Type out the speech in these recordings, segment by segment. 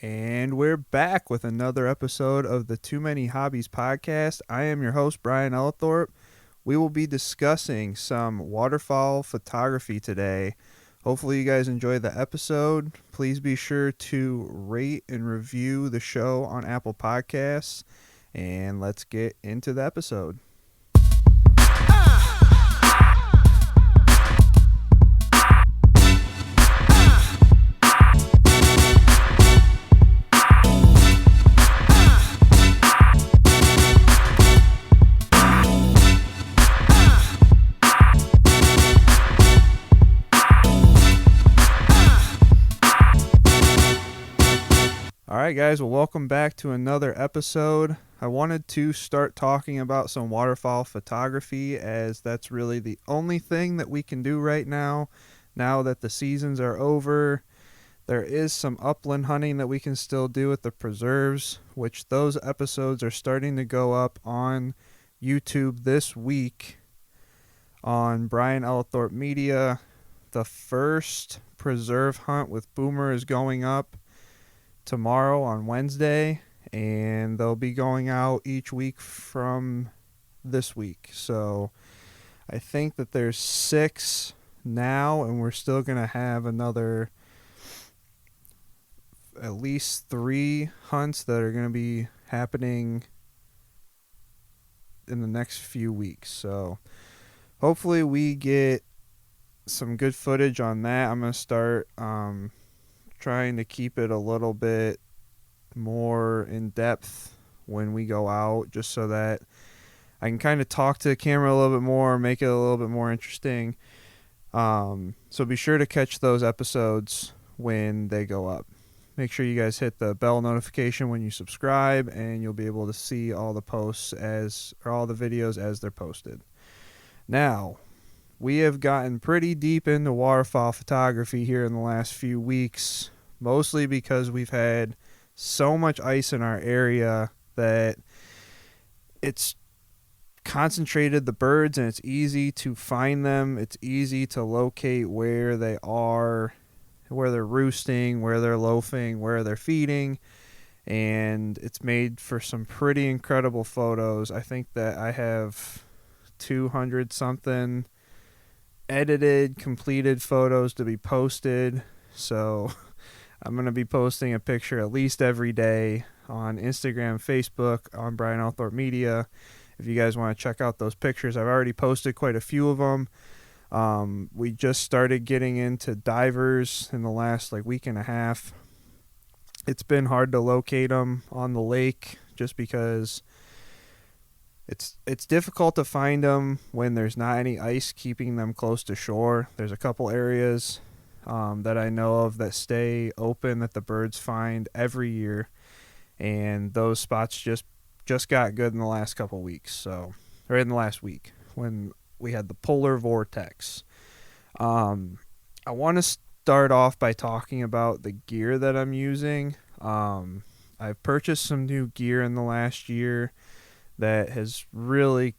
And we're back with another episode of the Too Many Hobbies podcast. I am your host, Brian Ellithorpe. We will be discussing some waterfowl photography today. Hopefully you guys enjoy the episode. Please be sure to rate and review the show on Apple Podcasts. And let's get into the episode. Alright guys, well welcome back to another episode. I wanted to start talking about some waterfowl photography as that's really the only thing that we can do right now that the seasons are over. There is some upland hunting that we can still do at the preserves, which those episodes are starting to go up on YouTube this week on Brian Ellithorpe Media. The first preserve hunt with Boomer is going up tomorrow on Wednesday, and they'll be going out each week from this week. So I think that there's 6 now, and we're still going to have another at least 3 hunts that are going to be happening in the next few weeks. So hopefully we get some good footage on that. I'm going to start trying to keep it a little bit more in depth when we go out, just so that I can kind of talk to the camera a little bit more, make it a little bit more interesting. So be sure to catch those episodes when they go up. Make sure you guys hit the bell notification when you subscribe, and you'll be able to see all the posts or all the videos as they're posted. Now, we have gotten pretty deep into waterfowl photography here in the last few weeks, mostly because we've had so much ice in our area that it's concentrated the birds, and it's easy to find them. It's easy to locate where they are, where they're roosting, where they're loafing, where they're feeding, and it's made for some pretty incredible photos. I think that I have 200 something edited, completed photos to be posted. So I'm going to be posting a picture at least every day on Instagram, Facebook, on Brian Ellithorpe Media. If you guys want to check out those pictures, I've already posted quite a few of them. We just started getting into divers in the last week and a half. It's been hard to locate them on the lake just because it's difficult to find them when there's not any ice keeping them close to shore. There's a couple areas that I know of that stay open that the birds find every year, and those spots just got good in the last couple weeks. Or in the last week when we had the polar vortex. I want to start off by talking about the gear that I'm using. I've purchased some new gear in the last year that has really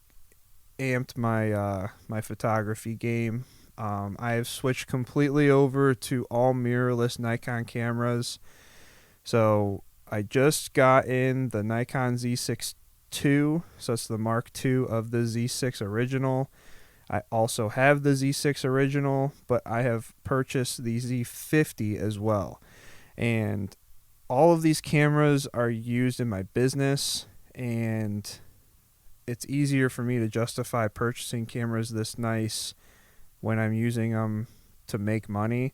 amped my photography game. I have switched completely over to all mirrorless Nikon cameras. So I just got in the Nikon Z6 II, so it's the Mark II of the Z6 original. I also have the Z6 original, but I have purchased the Z50 as well. And all of these cameras are used in my business, and it's easier for me to justify purchasing cameras this nice when I'm using them to make money.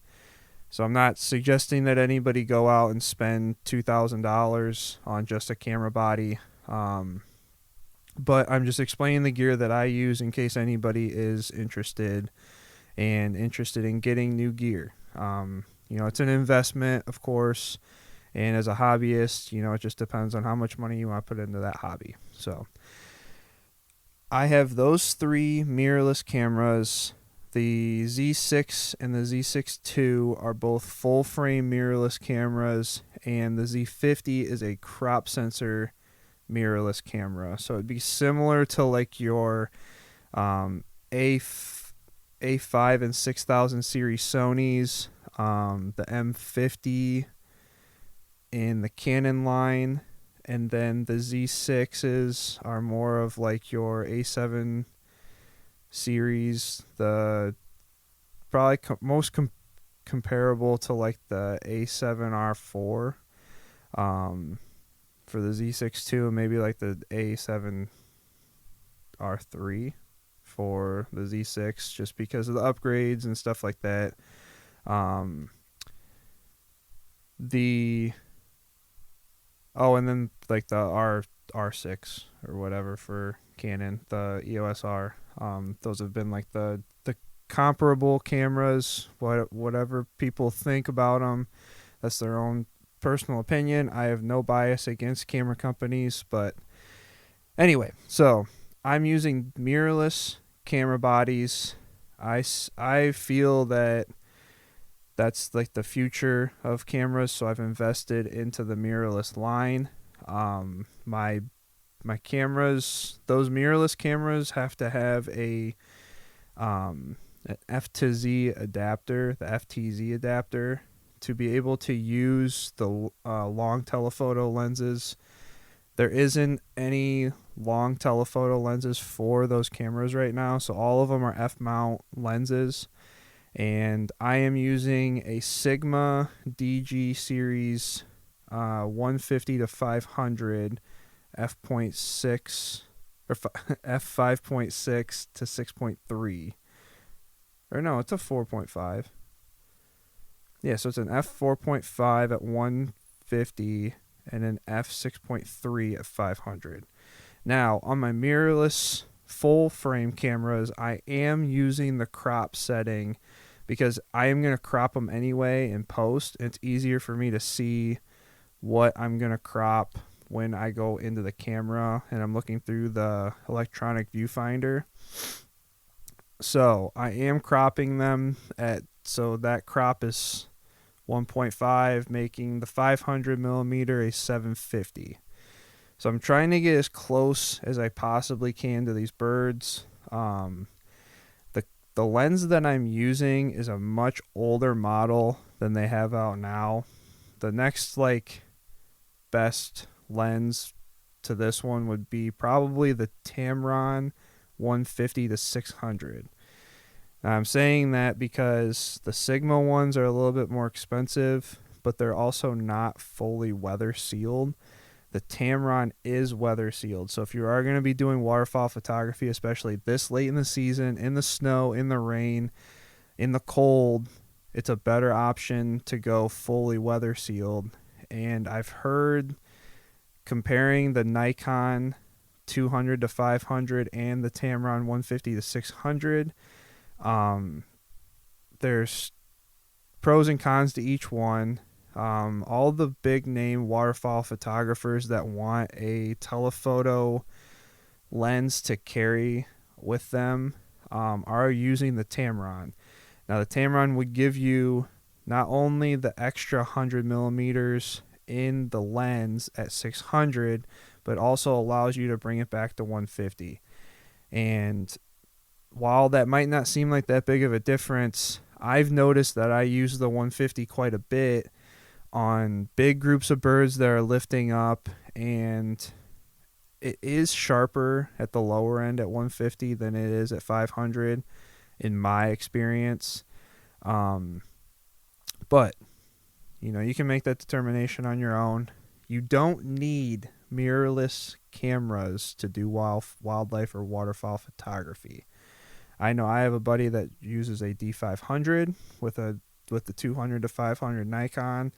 So I'm not suggesting that anybody go out and spend $2,000 on just a camera body. But I'm just explaining the gear that I use in case anybody is interested in getting new gear. It's an investment, of course, and as a hobbyist, it just depends on how much money you want to put into that hobby. So I have those 3 mirrorless cameras. The Z6 and the Z6 II are both full frame mirrorless cameras, and the Z50 is a crop sensor mirrorless camera. So it'd be similar to your A5 and 6000 series Sonys, the M50 in the Canon line, and then the Z6s are more of like your A7 series, the probably most comparable to like the A7R4 for the Z6 II, and maybe like the A7R3 for the Z6, just because of the upgrades and stuff like that. And then like the R6 or whatever for Canon, the EOS R. Those have been like the comparable cameras. Whatever people think about them, that's their own personal opinion. I have no bias against camera companies, but anyway, so I'm using mirrorless camera bodies. I feel that that's like the future of cameras, so I've invested into the mirrorless line. My cameras, those mirrorless cameras, have to have an F to Z adapter, the FTZ adapter, to be able to use the long telephoto lenses. There isn't any long telephoto lenses for those cameras right now, so all of them are F-mount lenses. And I am using a Sigma DG series 150 to 500 f.6 or f5.6 to 6.3. Or no, it's a 4.5. Yeah, so it's an f4.5 at 150 and an f6.3 at 500. Now, on my mirrorless full frame cameras, I am using the crop setting because I am going to crop them anyway in post. It's easier for me to see what I'm going to crop when I go into the camera and I'm looking through the electronic viewfinder. So I am cropping them so that crop is 1.5, making the 500 millimeter a 750. So I'm trying to get as close as I possibly can to these birds. The lens that I'm using is a much older model than they have out now. The next best lens to this one would be probably the Tamron 150 to 600. Now, I'm saying that because the Sigma ones are a little bit more expensive, but they're also not fully weather sealed. The Tamron is weather sealed. So if you are going to be doing waterfowl photography, especially this late in the season, in the snow, in the rain, in the cold, it's a better option to go fully weather sealed. And I've heard, comparing the Nikon 200 to 500 and the Tamron 150 to 600, there's pros and cons to each one. All the big name waterfowl photographers that want a telephoto lens to carry with them are using the Tamron. Now, the Tamron would give you not only the extra 100 millimeters in the lens at 600, but also allows you to bring it back to 150. And while that might not seem like that big of a difference, I've noticed that I use the 150 quite a bit on big groups of birds that are lifting up, and it is sharper at the lower end at 150 than it is at 500 in my experience. But you can make that determination on your own. You don't need mirrorless cameras to do wildlife or waterfowl photography. I know I have a buddy that uses a D500 with the 200 to 500 Nikon,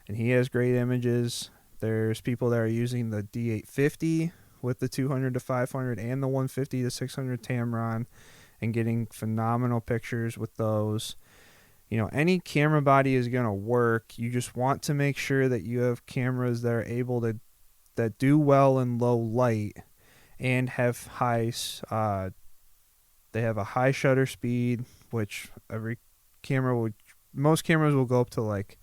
and he has great images. There's people that are using the D850 with the 200 to 500 and the 150 to 600 Tamron and getting phenomenal pictures with those. Any camera body is going to work. You just want to make sure that you have cameras that are able to, that do well in low light and have they have a high shutter speed, which most cameras will go up to like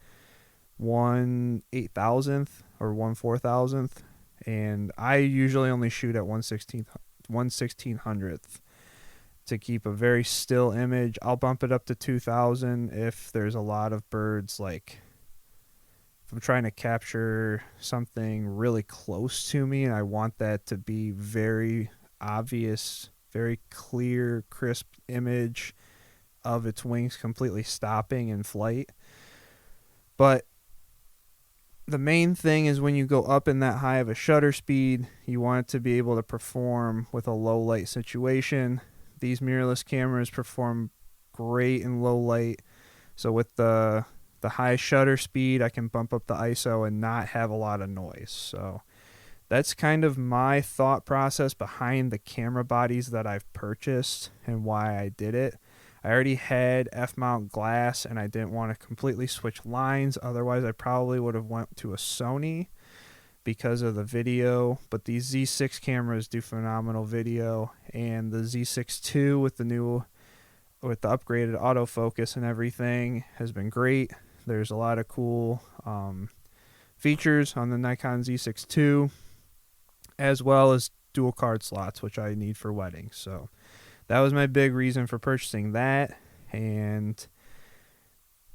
1/8000th or 1/4000th, and I usually only shoot at 1/1600th to keep a very still image. I'll bump it up to 2000 if there's a lot of birds like if I'm trying to capture something really close to me and I want that to be very obvious, very clear, crisp image of its wings completely stopping in flight. But the main thing is when you go up in that high of a shutter speed, you want it to be able to perform with a low light situation. These mirrorless cameras perform great in low light. So with the high shutter speed, I can bump up the ISO and not have a lot of noise. So that's kind of my thought process behind the camera bodies that I've purchased and why I did it. I already had F-mount glass and I didn't want to completely switch lines. Otherwise, I probably would have went to a Sony because of the video. But these Z6 cameras do phenomenal video, and the Z6 II with the upgraded autofocus and everything has been great. There's a lot of cool features on the Nikon Z6 II, as well as dual card slots, which I need for weddings. So that was my big reason for purchasing that. And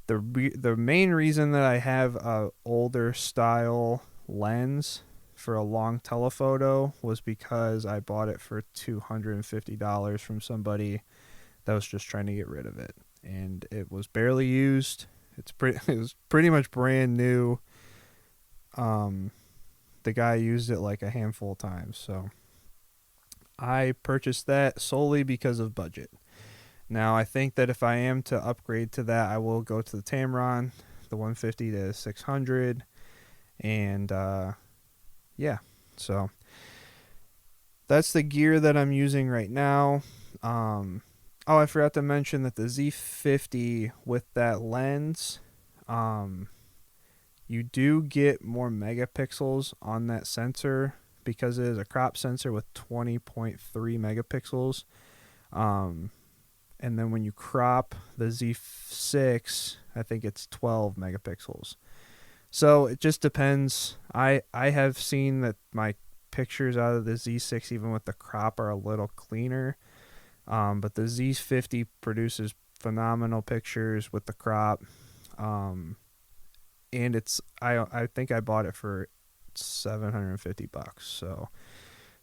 the main reason that I have a older style lens for a long telephoto was because I bought it for $250 from somebody that was just trying to get rid of it, and it was barely used. It was pretty much brand new. The guy used it like a handful of times, so I purchased that solely because of budget. Now I think that if I am to upgrade to that, I will go to the Tamron, the 150 to 600, and yeah, so that's the gear that I'm using right now. Oh, I forgot to mention that the Z50 with that lens, you do get more megapixels on that sensor because it is a crop sensor with 20.3 megapixels. And then when you crop the Z6, I think it's 12 megapixels. So it just depends. I have seen that my pictures out of the Z6, even with the crop, are a little cleaner. But the Z50 produces phenomenal pictures with the crop. And I think I bought it for $750. So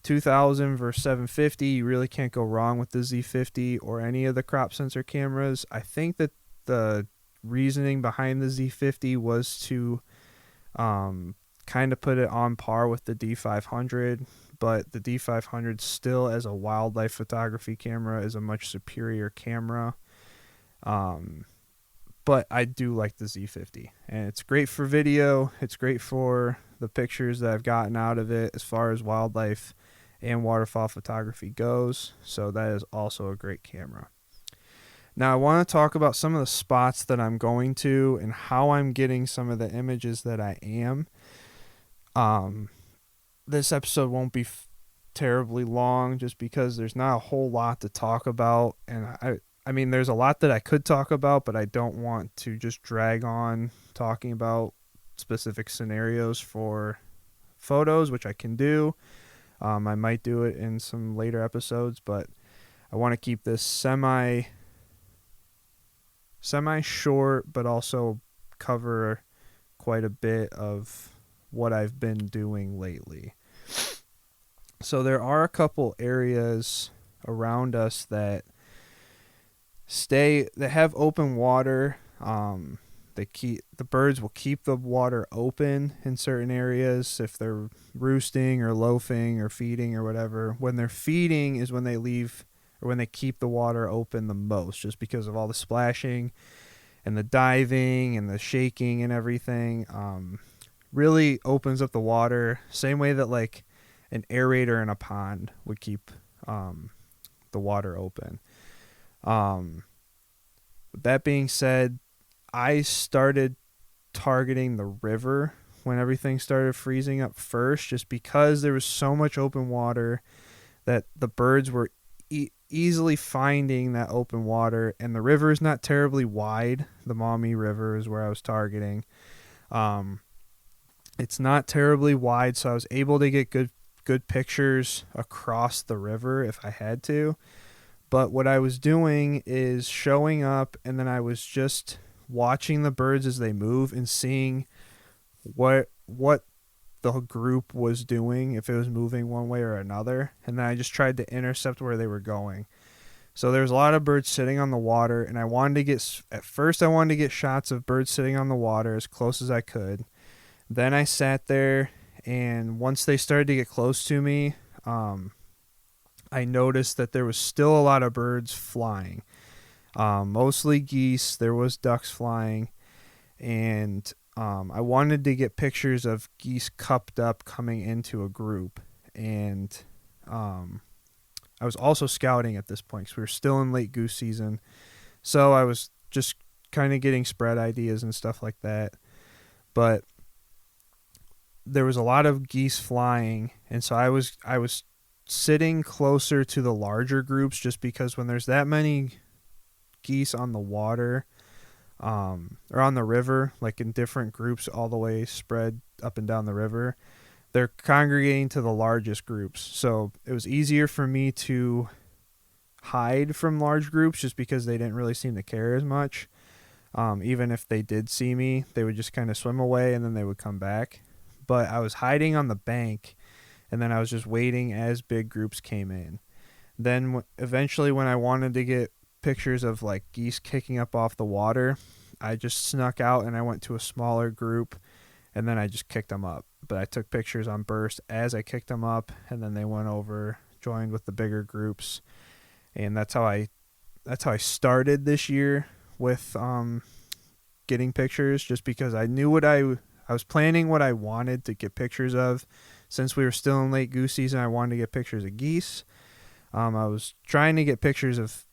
$2,000 versus $750, you really can't go wrong with the Z50 or any of the crop sensor cameras. I think that the reasoning behind the Z50 was to kind of put it on par with the D500, but the D500 still, as a wildlife photography camera, is a much superior camera. But I do like the Z50, and it's great for video. It's great for the pictures that I've gotten out of it as far as wildlife and waterfowl photography goes. So that is also a great camera. Now I want to talk about some of the spots that I'm going to and how I'm getting some of the images that I am. This episode won't be terribly long just because there's not a whole lot to talk about, and I mean there's a lot that I could talk about, but I don't want to just drag on talking about specific scenarios for photos, which I can do. I might do it in some later episodes, but I want to keep this semi short, but also cover quite a bit of what I've been doing lately. So there are a couple areas around us that have open water. The birds will keep the water open in certain areas if they're roosting or loafing or feeding or whatever. When they're feeding is when they leave, or when they keep the water open the most, just because of all the splashing and the diving and the shaking and everything. Really opens up the water, same way that like an aerator in a pond would keep the water open. That being said, I started targeting the river when everything started freezing up first, just because there was so much open water that the birds were easily finding that open water, and the river is not terribly wide. The Maumee River is where I was targeting. It's not terribly wide, so I was able to get good pictures across the river if I had to. But what I was doing is showing up, and then I was just watching the birds as they move and seeing what the group was doing, if it was moving one way or another, and then I just tried to intercept where they were going. So there's a lot of birds sitting on the water, and I wanted to get, at first I wanted to get shots of birds sitting on the water as close as I could. Then I sat there, and once they started to get close to me, I noticed that there was still a lot of birds flying. Mostly geese. There was ducks flying, and I wanted to get pictures of geese cupped up coming into a group. And I was also scouting at this point because we were still in late goose season. So I was just kind of getting spread ideas and stuff like that. But there was a lot of geese flying, and so I was sitting closer to the larger groups, just because when there's that many geese on the water, or on the river, like in different groups all the way spread up and down the river, they're congregating to the largest groups. So it was easier for me to hide from large groups just because they didn't really seem to care as much. Even if they did see me, they would just kind of swim away and then they would come back. But I was hiding on the bank, and then I was just waiting as big groups came in. Then eventually, when I wanted to get pictures of like geese kicking up off the water, I just snuck out and I went to a smaller group, and then I just kicked them up. But I took pictures on burst as I kicked them up, and then they went over, joined with the bigger groups, and that's how I started this year with getting pictures, just because I knew what I was planning what I wanted to get pictures of. Since we were still in late goose season, I wanted to get pictures of geese. I was trying to get pictures of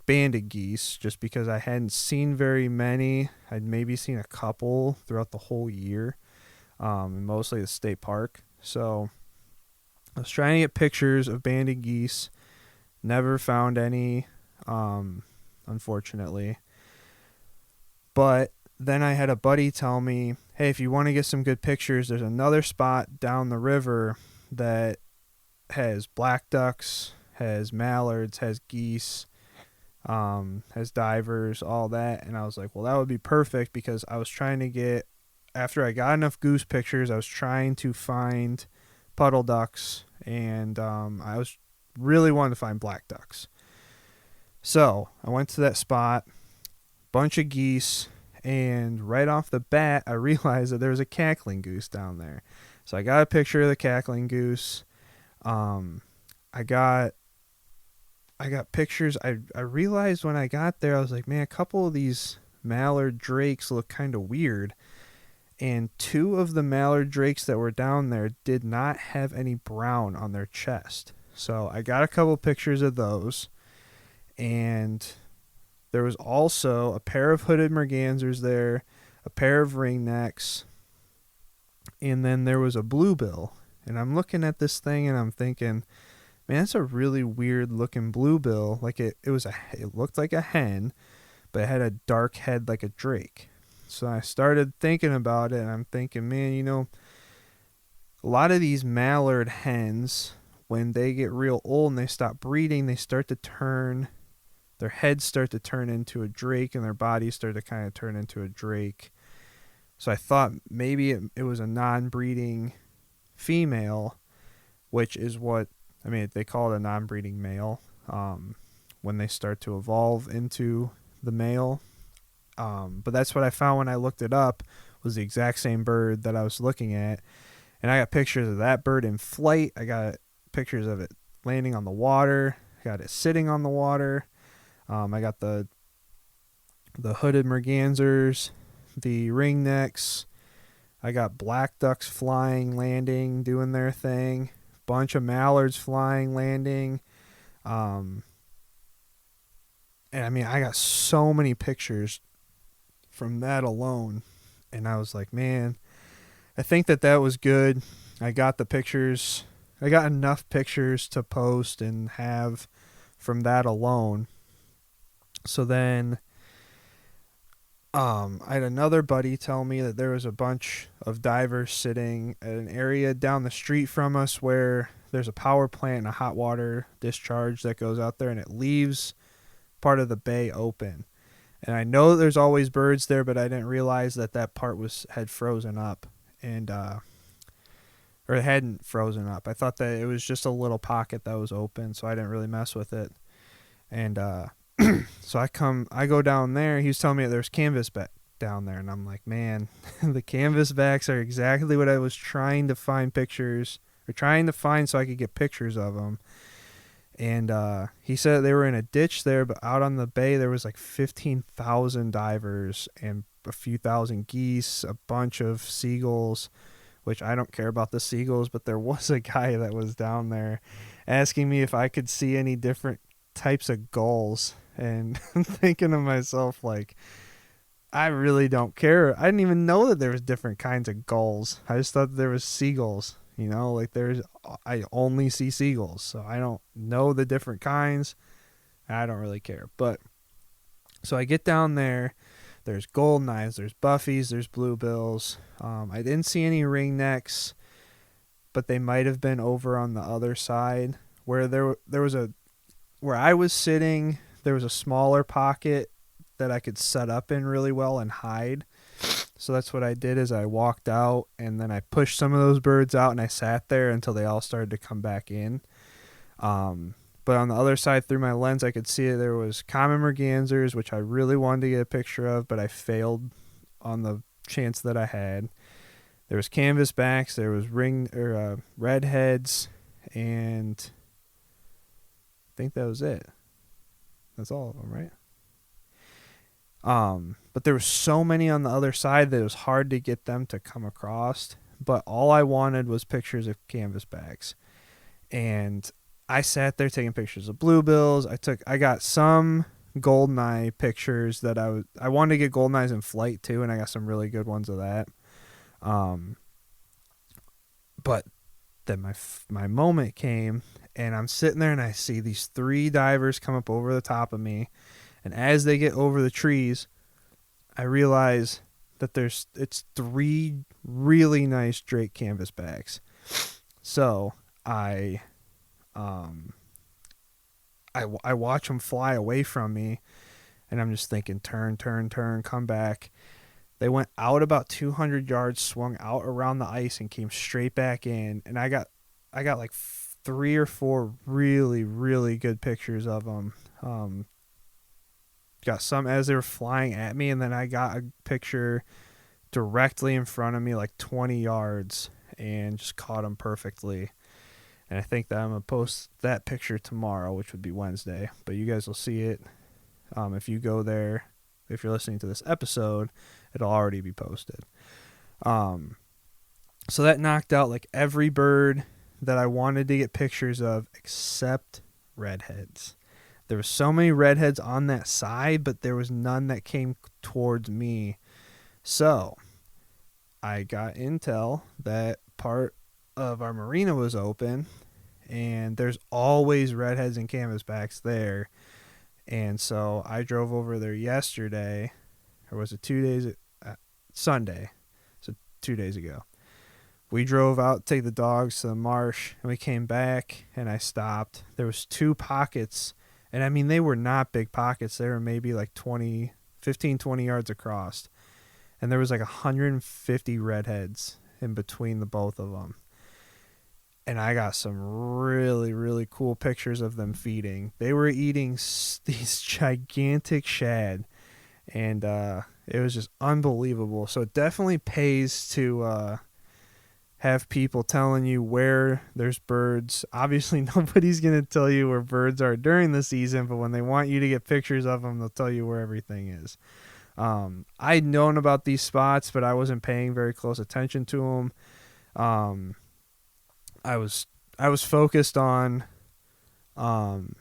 banded geese just because I hadn't seen very many. I'd maybe seen a couple throughout the whole year, mostly the state park. So I was trying to get pictures of banded geese. Never found any, unfortunately. But then I had a buddy tell me, hey, if you want to get some good pictures, there's another spot down the river that has black ducks, has mallards, has geese, has divers, all that. And I was like, well, that would be perfect, because I was trying to get, after I got enough goose pictures, I was trying to find puddle ducks, and I was really wanting to find black ducks. So I went to that spot, bunch of geese, and right off the bat, I realized that there was a cackling goose down there. So I got a picture of the cackling goose. I got pictures. I realized when I got there, I was like, man, a couple of these mallard drakes look kind of weird. And two of the mallard drakes that were down there did not have any brown on their chest. So I got a couple pictures of those. And there was also a pair of hooded mergansers there, a pair of ringnecks, and then there was a bluebill. And I'm looking at this thing and I'm thinking, man, that's a really weird looking bluebill. Like it looked like a hen, but it had a dark head like a drake. So I started thinking about it, and I'm thinking, man, a lot of these mallard hens, when they get real old and they stop breeding, they start to turn, their heads start to turn into a drake, and their bodies start to kind of turn into a drake. So I thought maybe it was a non-breeding female, which is what, they call it a non-breeding male when they start to evolve into the male. But that's what I found when I looked it up, was the exact same bird that I was looking at. And I got pictures of that bird in flight. I got pictures of it landing on the water. I got it sitting on the water. I got the hooded mergansers, the ringnecks. I got black ducks flying, landing, doing their thing. Bunch of mallards flying, landing. And I got so many pictures from that alone. And I was like, man, I think that was good. I got the pictures. I got enough pictures to post and have from that alone. So then I had another buddy tell me that there was a bunch of divers sitting at an area down the street from us where there's a power plant and a hot water discharge that goes out there, and it leaves part of the bay open. And I know there's always birds there, but I didn't realize that that part had frozen up, and or it hadn't frozen up. I thought that it was just a little pocket that was open, so I didn't really mess with it. And so I go down there. He was telling me that there's canvasback down there, and I'm like, man, the canvasbacks are exactly what I was trying to find pictures, or trying to find so I could get pictures of them. And he said they were in a ditch there, but out on the bay there was like 15,000 divers and a few thousand geese, a bunch of seagulls, which I don't care about the seagulls, but there was a guy that was down there asking me if I could see any different types of gulls. And I'm thinking to myself, like, I really don't care. I didn't even know that there was different kinds of gulls. I just thought there was seagulls. You know, like I only see seagulls, so I don't know the different kinds. I don't really care. But so I get down there. There's goldeneyes, there's buffies, there's bluebills. I didn't see any ringnecks, but they might have been over on the other side where there was where I was sitting. There was a smaller pocket that I could set up in really well and hide. So that's what I did is I walked out and then I pushed some of those birds out and I sat there until they all started to come back in. But on the other side through my lens, I could see there was common mergansers, which I really wanted to get a picture of, but I failed on the chance that I had. There was canvasbacks, there was redheads, and I think that was it. That's all of them, right? But there were so many on the other side that it was hard to get them to come across. But all I wanted was pictures of canvasbacks. And I sat there taking pictures of bluebills. I got some goldeneye pictures that I wanted to get goldeneyes in flight too, and I got some really good ones of that. But then my moment came, and I'm sitting there and I see these 3 divers come up over the top of me. And as they get over the trees, I realize that it's 3 really nice Drake canvasbacks. So I watch them fly away from me, and I'm just thinking, turn, come back. They went out about 200 yards, swung out around the ice, and came straight back in. And I got like 3 or 4 really, really good pictures of them. Got some as they were flying at me, and then I got a picture directly in front of me, like 20 yards, and just caught them perfectly. And I think that I'm going to post that picture tomorrow, which would be Wednesday. But you guys will see it if you go there. If you're listening to this episode, it'll already be posted. So that knocked out like every bird that I wanted to get pictures of except redheads. There were so many redheads on that side, but there was none that came towards me. So I got intel that part of our marina was open, and there's always redheads and canvasbacks there. And so I drove over there yesterday, or was it 2 days? Sunday, so 2 days ago. We drove out to take the dogs to the marsh, and we came back, and I stopped. There was 2 pockets. And I mean, they were not big pockets. They were maybe like 20 yards across. And there was like 150 redheads in between the both of them. And I got some really, really cool pictures of them feeding. They were eating these gigantic shad. And it was just unbelievable. So it definitely pays to have people telling you where there's birds. Obviously, nobody's going to tell you where birds are during the season, but when they want you to get pictures of them, they'll tell you where everything is. I'd known about these spots, but I wasn't paying very close attention to them. I was focused on trying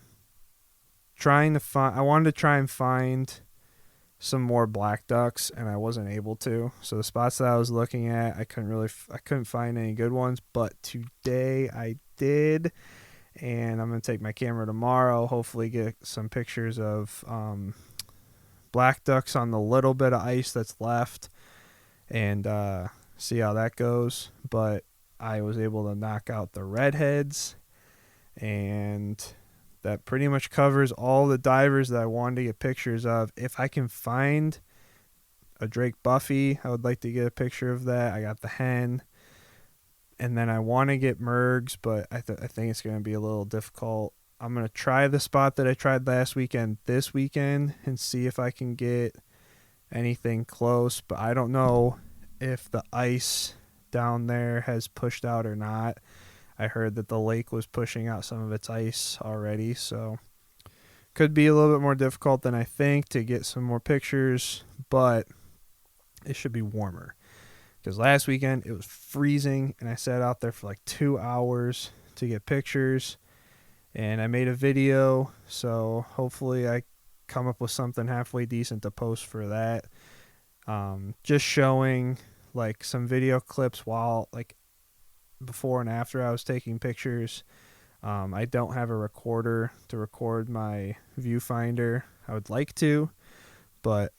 to find. I wanted to try and find some more black ducks, and I wasn't able to. So the spots that I was looking at, I couldn't find any good ones. But today I did, and I'm gonna take my camera tomorrow. Hopefully, get some pictures of black ducks on the little bit of ice that's left, and see how that goes. But I was able to knock out the redheads, and that pretty much covers all the divers that I wanted to get pictures of. If I can find a Drake Buffy, I would like to get a picture of that. I got the hen. And then I want to get Mergs, but I think it's going to be a little difficult. I'm going to try the spot that I tried last weekend this weekend and see if I can get anything close. But I don't know if the ice down there has pushed out or not. I heard that the lake was pushing out some of its ice already, so could be a little bit more difficult than I think to get some more pictures, but it should be warmer. Because last weekend it was freezing and I sat out there for like 2 hours to get pictures, and I made a video, so hopefully I come up with something halfway decent to post for that. Just showing like some video clips while like before and after I was taking pictures. I don't have a recorder to record my viewfinder. I would like to, but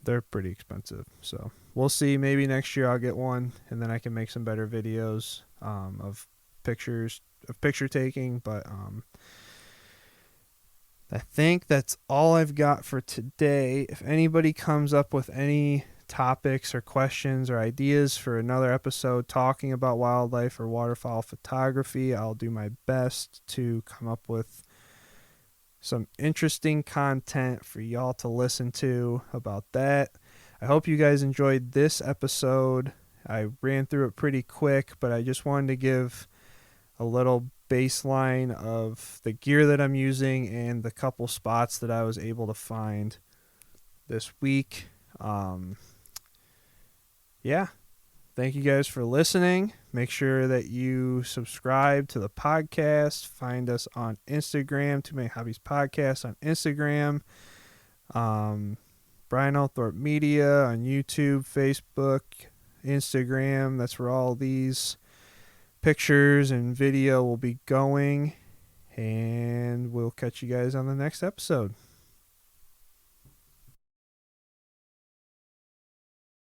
they're pretty expensive. So we'll see. Maybe next year I'll get one, and then I can make some better videos of picture taking. But I think that's all I've got for today. If anybody comes up with any topics or questions or ideas for another episode talking about wildlife or waterfowl photography, I'll do my best to come up with some interesting content for y'all to listen to about that. I hope you guys enjoyed this episode. I ran through it pretty quick, but I just wanted to give a little baseline of the gear that I'm using and the couple spots that I was able to find this week. Yeah, thank you guys for listening. Make sure that you subscribe to the podcast. Find us on Instagram, Too Many Hobbies Podcast on Instagram. Brian Althorpe Media on YouTube, Facebook, Instagram. That's where all these pictures and video will be going. And we'll catch you guys on the next episode.